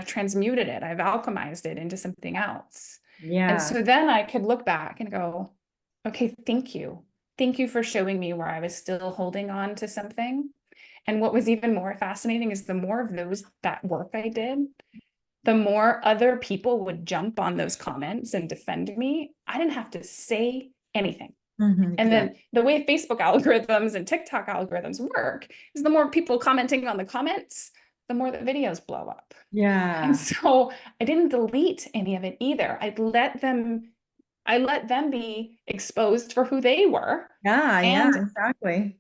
transmuted it. I've alchemized it into something else. And yeah, so then I could look back and go, okay, thank you. Thank you for showing me where I was still holding on to something. And what was even more fascinating is the more of that work I did, the more other people would jump on those comments and defend me. I didn't have to say anything. mhm, And good. then the way Facebook algorithms and TikTok algorithms work is the more people commenting on the comments, the more the videos blow up. And Yeah, so I didn't delete any of it either. I let them be exposed for who they were. yeah, yeah, And exactly.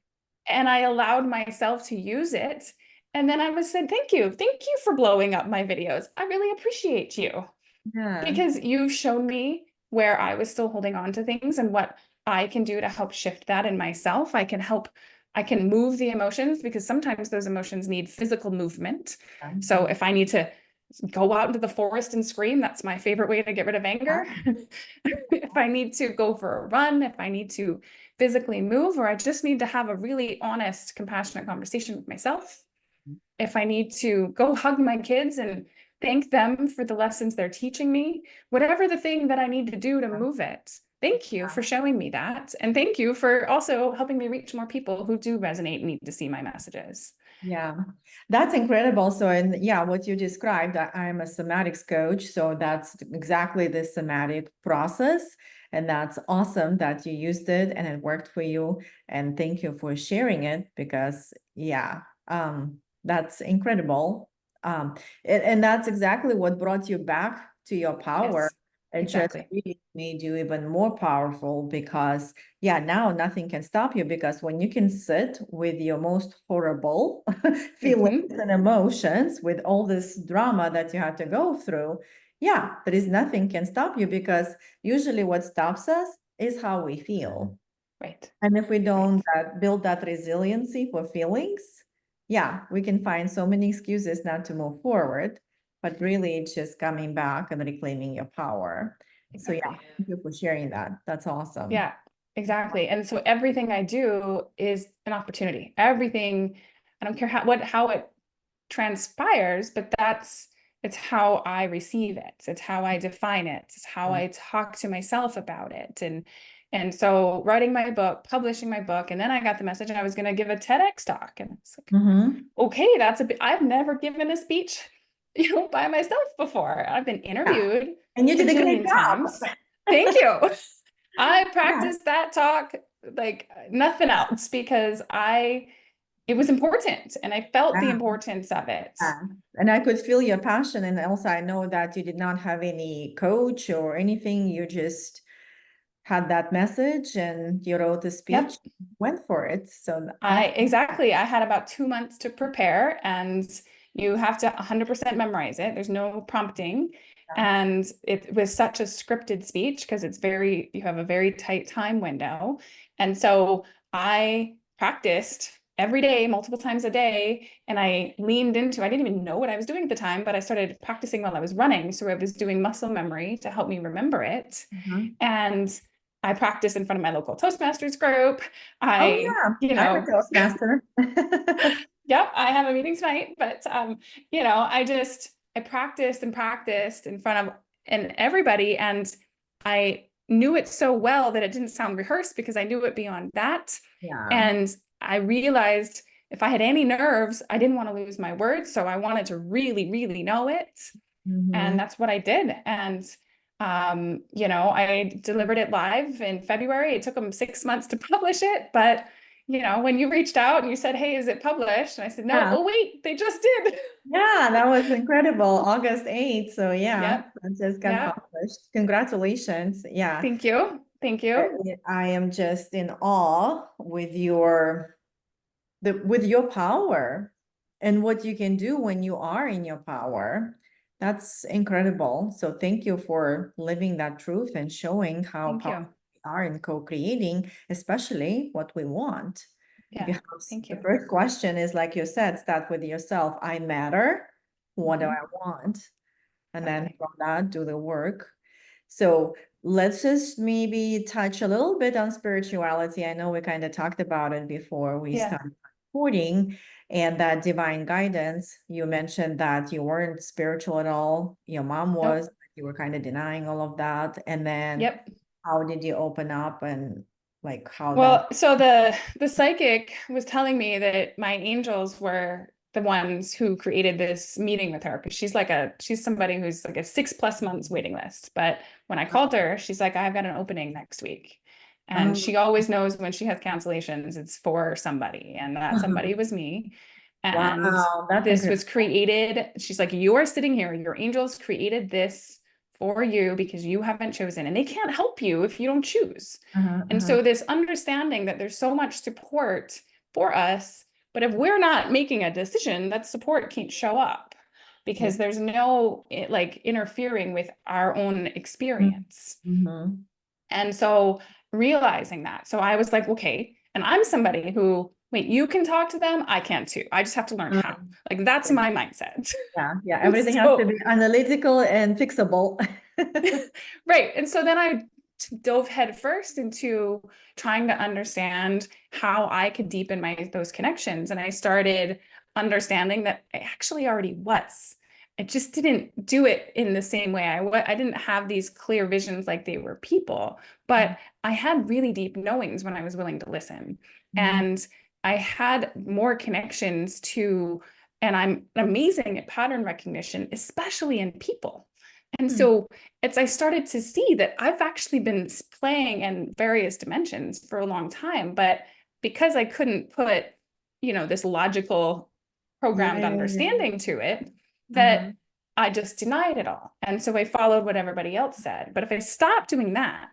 I allowed myself to use it. And then I was said, thank you. Thank you for blowing up my videos. I really appreciate you. Yeah. because you've shown me where I was still holding on to things and what I can do to help shift that in myself. I can move the emotions because sometimes those emotions need physical movement. So if I need to go out into the forest and scream, that's my favorite way to get rid of anger. If I need to go for a run, if I need to physically move, or I just need to have a really honest, compassionate conversation with myself, if I need to go hug my kids and thank them for the lessons they're teaching me, whatever the thing that I need to do to move it. Thank you for showing me that. And thank you for also helping me reach more people who do resonate and need to see my messages. Yeah, that's incredible. So, and yeah, what you described, I'm a somatics coach. So that's exactly the somatic process. And that's awesome that you used it and it worked for you. And thank you for sharing it because, yeah, that's incredible. And that's exactly what brought you back to your power. Yes, It just exactly. really made you even more powerful because yeah, now nothing can stop you because when you can sit with your most horrible feelings Mm-hmm. and emotions, with all this drama that you had to go through, yeah, there is nothing can stop you because usually what stops us is how we feel. Right. And if we don't Right. build that resiliency for feelings, yeah, we can find so many excuses not to move forward, but really it's just coming back and reclaiming your power. So yeah, Exactly. thank you for sharing that. That's awesome. Yeah, exactly. And so everything I do is an opportunity. Everything, I don't care how it transpires, but it's how I receive it. It's how I define it. It's how I talk to myself about it. And so writing my book, publishing my book, and then I got the message I was going to give a TEDx talk. And it's like, Mm-hmm. okay, I've never given a speech, by myself before. I've been Yeah. interviewed And you a did a great jillion times. Thank you. I job. practiced that talk like nothing else because it was important and I felt the Yeah. importance of it. Yeah. And I could feel your passion. And also, I know that you did not have any coach or anything. You just had that message and you wrote a speech, Yep. went for it. So that's Exactly. I had about 2 months to prepare and you have to 100% memorize it. There's no prompting. And it was such a scripted speech because you have a very tight time window. And so I practiced every day, multiple times a day. And I didn't even know what I was doing at the time, but I started practicing while I was running. So I was doing muscle memory to help me remember it. Mhm. And I practiced in front of my local Toastmasters group. Oh I, yeah, you I'm a know, Toastmaster. yep, I have a meeting tonight, but I practiced and practiced in front of and everybody, and I knew it so well that it didn't sound rehearsed because I knew it beyond that. Yeah. And I realized if I had any nerves, I didn't want to lose my words, so I wanted to really, really know it. And Mhm. that's what I did. And I delivered it live in February. It took them 6 months to publish it, but when you reached out and you said, "Hey, is it published?" And I said, "No." Yeah. Oh, wait, they just did. Yeah, that was incredible. August 8th. So yeah, Yep. that just got Yep. published. Congratulations. Yeah. Thank you. Thank you. I am just in awe with your power and what you can do when you are in your power. That's incredible. So thank you for living that truth and showing how Thank powerful you. we are in co-creating, especially what we want. Yeah. Because Thank the you. first question is, like you said, start with yourself. I matter. What do Mhm. I want? And then Exactly. from that, do the work. So let's just maybe touch a little bit on spirituality. I know we kind of talked about it before we Yeah. started recording and that divine guidance. You mentioned that you weren't spiritual at all. Your mom was, Nope. but you were kind of denying all of that. And then Yep. how did you open up and like how that? Well, so the psychic was telling me that my angels were the ones who created this meeting with her because she's somebody who's like a 6+ months waiting list. But when I called her, she's like, "I've got an opening next week." And Um, she always knows when she has cancellations, it's for somebody, and that somebody was me. And wow, that's this was incredible. created. She's like, "You're sitting here, your angels created this for you because you haven't chosen, and they can't help you if you don't choose." Uh-huh, And uh-huh. so this understanding that there's so much support for us, but if we're not making a decision, that support can't show up because there's no like interfering with our own experience. Mm-hmm. And so realizing that, so I was like, okay, and I'm somebody who, wait, you can talk to them, I can too. I just have to learn how. Like that's my mindset. Yeah. Everything has to be analytical and fixable. Right. And so then I dove headfirst into trying to understand how I could deepen those connections. And I started understanding that I actually already was. I just didn't do it in the same way. I didn't have these clear visions like they were people, but I had really deep knowings when I was willing to listen. And I had more connections to, and I'm amazing at pattern recognition, especially in people. And so I started to see that I've actually been playing in various dimensions for a long time, but because I couldn't put, this logical programmed understanding to it, that I just denied it all. And so I followed what everybody else said. But if I stopped doing that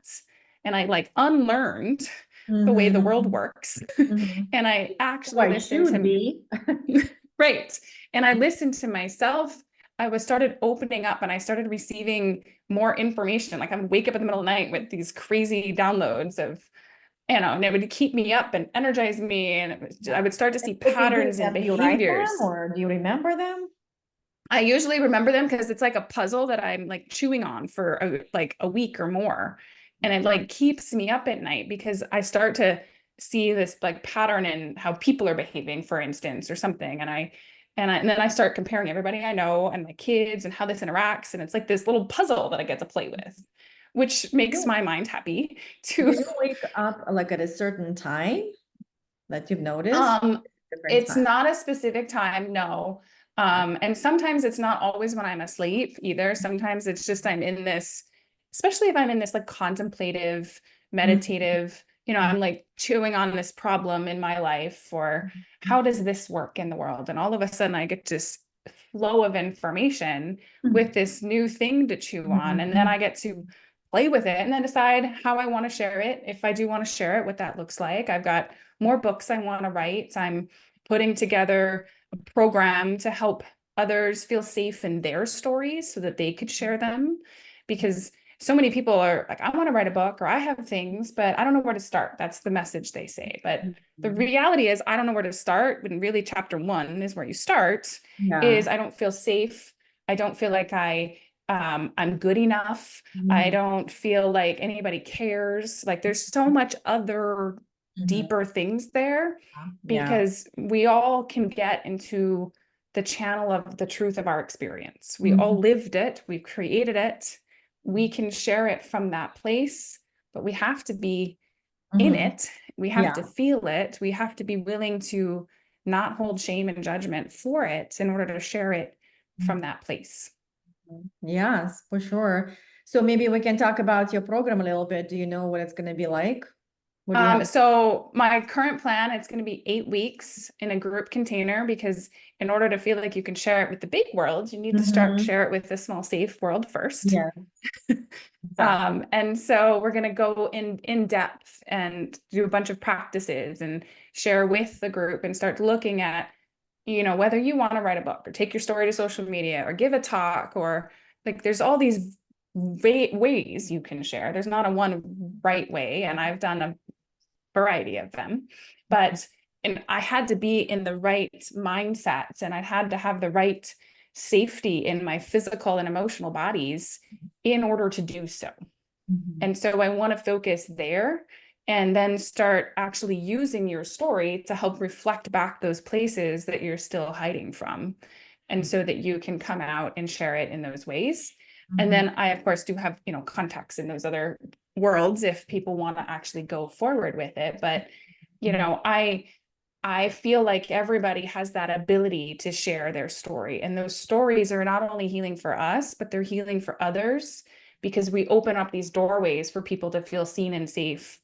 and I like unlearned the way the world works, and I actually listened to right. And I listened to myself, I started opening up and I started receiving more information. Like I would wake up in the middle of the night with these crazy downloads of, and it would keep me up and energize me. And I would start to see patterns and Do you write behaviors. them or do you remember them? I usually remember them because it's like a puzzle that I'm like chewing on for like a week or more. And it like keeps me up at night because I start to see this like pattern in how people are behaving, for instance, or something. And then I start comparing everybody I know and my kids and how this interacts. And it's like this little puzzle that I get to play with, which makes my mind happy Do you wake up like at a certain time that you've noticed? It's not a specific time, no. And sometimes it's not always when I'm asleep either. Sometimes it's just I'm in this, especially if I'm in this like contemplative, meditative, I'm like chewing on this problem in my life, or how does this work in the world? And all of a sudden I get this flow of information with this new thing to chew on. And then I get to play with it and then decide how I want to share it. If I do want to share it, what that looks like. I've got more books I want to write. I'm putting together a program to help others feel safe in their stories so that they could share them, because so many people are like, I want to write a book or I have things, but I don't know where to start. That's the message they say. But the reality is I don't know where to start. When really chapter 1 is where you start, is I don't feel safe. I don't feel like I'm good enough. I don't feel like anybody cares. Like there's so much other deeper things there, because we all can get into the channel of the truth of our experience. We all lived it. We've created it. We can share it from that place, but we have to be in it. We have to feel it. We have to be willing to not hold shame and judgment for it in order to share it from that place. Yes, for sure. So maybe we can talk about your program a little bit. Do you know what it's going to be like? So my current plan, it's going to be 8 weeks in a group container, because in order to feel like you can share it with the big world, you need to share it with the small, safe world first. Yeah. Exactly. And so we're going to go in depth and do a bunch of practices and share with the group and start looking at, whether you want to write a book or take your story to social media or give a talk, or like, there's all these ways you can share. There's not a one right way. And I've done a variety of them, and I had to be in the right mindset, and I had to have the right safety in my physical and emotional bodies in order to do so. And so I want to focus there and then start actually using your story to help reflect back those places that you're still hiding from, and so that you can come out and share it in those ways. And then I, of course, do have, contacts in those other worlds if people want to actually go forward with it. But, I feel like everybody has that ability to share their story. And those stories are not only healing for us, but they're healing for others, because we open up these doorways for people to feel seen and safe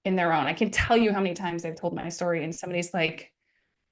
in their own. I can tell you how many times I've told my story and somebody's like,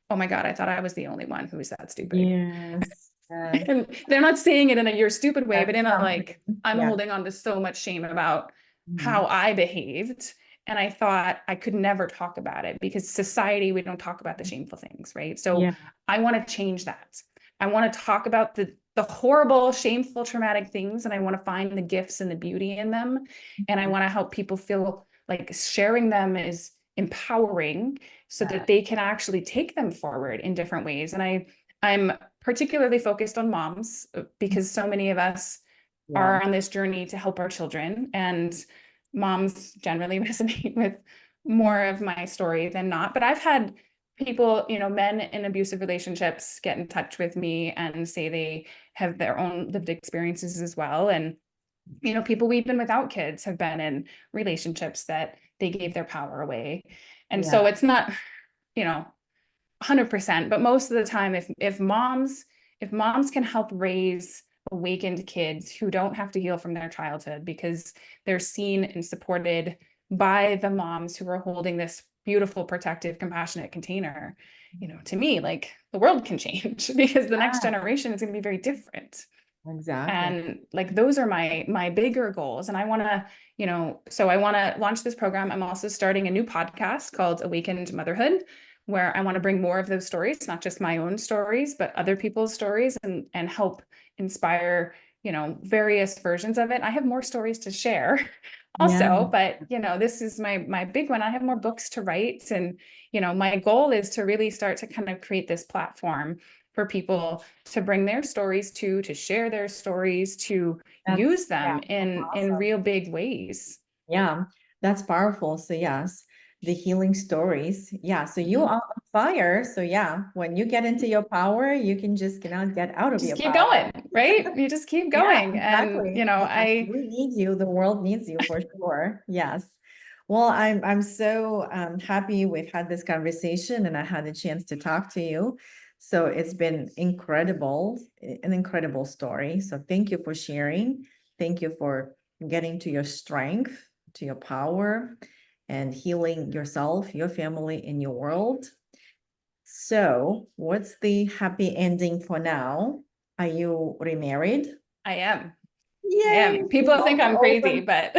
oh my God, I thought I was the only one who was that stupid. Yes. And they're not saying it in a you're stupid way, but in a like, I'm holding on to so much shame about how I behaved. And I thought I could never talk about it, because we don't talk about the shameful things, right? So I want to change that. I want to talk about the the horrible, shameful, traumatic things, and I want to find the gifts and the beauty in them. And I want to help people feel like sharing them is empowering so that they can actually take them forward in different ways. And I'm particularly focused on moms because so many of us are on this journey to help our children, and moms generally resonate with more of my story than not. But I've had people, men in abusive relationships get in touch with me and say they have their own lived experiences as well. And, people even without kids have been in relationships that they gave their power away. And so it's not, 100%, but most of the time, if moms can help raise awakened kids who don't have to heal from their childhood because they're seen and supported by the moms who are holding this beautiful, protective, compassionate container, to me, like, the world can change because the next generation is going to be very different. Exactly. And like, those are my bigger goals. And I want to, so I want to launch this program. I'm also starting a new podcast called Awakened Motherhood, where I want to bring more of those stories, not just my own stories, but other people's stories, and help inspire, various versions of it. I have more stories to share also, but this is my big one. I have more books to write. And, my goal is to really start to kind of create this platform for people to bring their stories to share their stories, to use them in real big ways. Yeah, that's powerful. So yes, the healing stories. Yeah, so you are on fire. So yeah, when you get into your power, you can just cannot get out of Just your keep power. going, right? You just keep going. And, Exactly. Yes, we need you. The world needs you for sure. Yes. Well, I'm so happy we've had this conversation and I had a chance to talk to you. So it's been incredible, an incredible story. So thank you for sharing. Thank you for getting to your strength, to your power, and healing yourself, your family, and your world. So what's the happy ending for now? Are you remarried? I am. I Yay! am. People think Also I'm crazy, open, but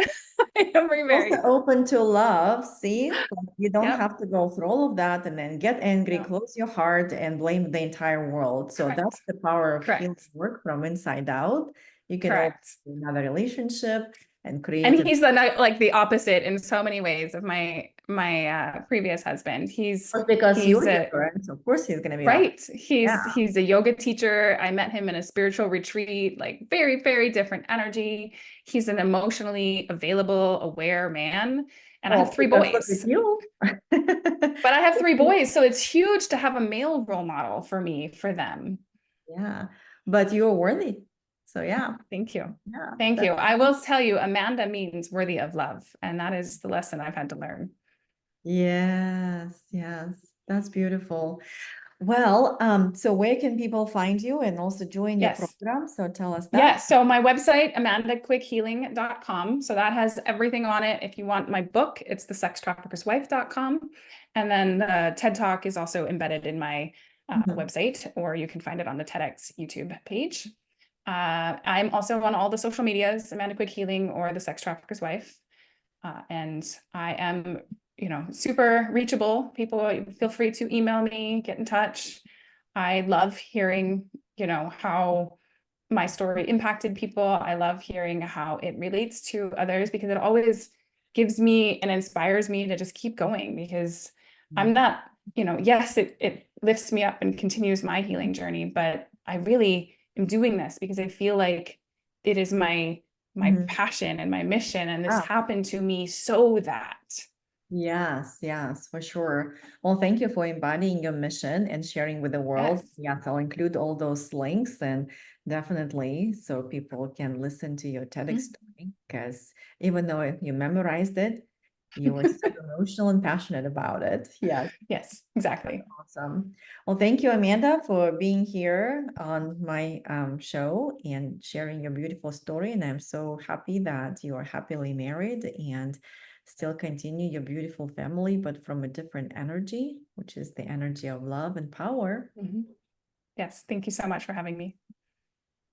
I am also remarried. open to love. See, like, you don't Yep. have to go through all of that and then get angry, No. close your heart, and blame the entire world. So that's Correct. the power of healing Correct. work from inside out. You can open Correct. another relationship and And create a, he's the opposite in so many ways of my previous husband. because He's you're a different. Of course, he's going to be up. Right. He's a yoga teacher. I met him in a spiritual retreat, like, very, very different energy. He's an emotionally available, aware man. And I have Oh, three because look at boys. you. But I have three boys, so it's huge to have a male role model for me, for them. Yeah, but you're worthy. So yeah, Thank you. yeah. Thank you. I will tell you, Amanda means worthy of love. And that is the lesson I've had to learn. Yes, yes. That's beautiful. Well, so where can people find you and also join your Yes. program? So tell us Yeah, that. so my website, amandaquickhealing.com. So that has everything on it. If you want my book, it's thesextraffickerswife.com. And then the TED Talk is also embedded in my website, or you can find it on the TEDx YouTube page. I'm also on all the social medias, Amanda Quick Healing or the Sex Trafficker's Wife. And I am, super reachable. People, feel free to email me, get in touch. I love hearing, how my story impacted people. I love hearing how it relates to others, because it always gives me and inspires me to just keep going, because I'm not, yes, it lifts me up and continues my healing journey, but I really am doing this because I feel like it is my passion and my mission. And this happened to me so that. Yes, yes, for sure. Well, thank you for embodying your mission and sharing with the world. Yes. Yes, I'll include all those links and definitely so people can listen to your TEDx story, because even though you memorized it, you were so emotional and passionate about it. Yes. Yes, exactly. Awesome. Well, thank you, Amanda, for being here on my show and sharing your beautiful story. And I'm so happy that you are happily married and still continue your beautiful family, but from a different energy, which is the energy of love and power. Yes, thank you so much for having me.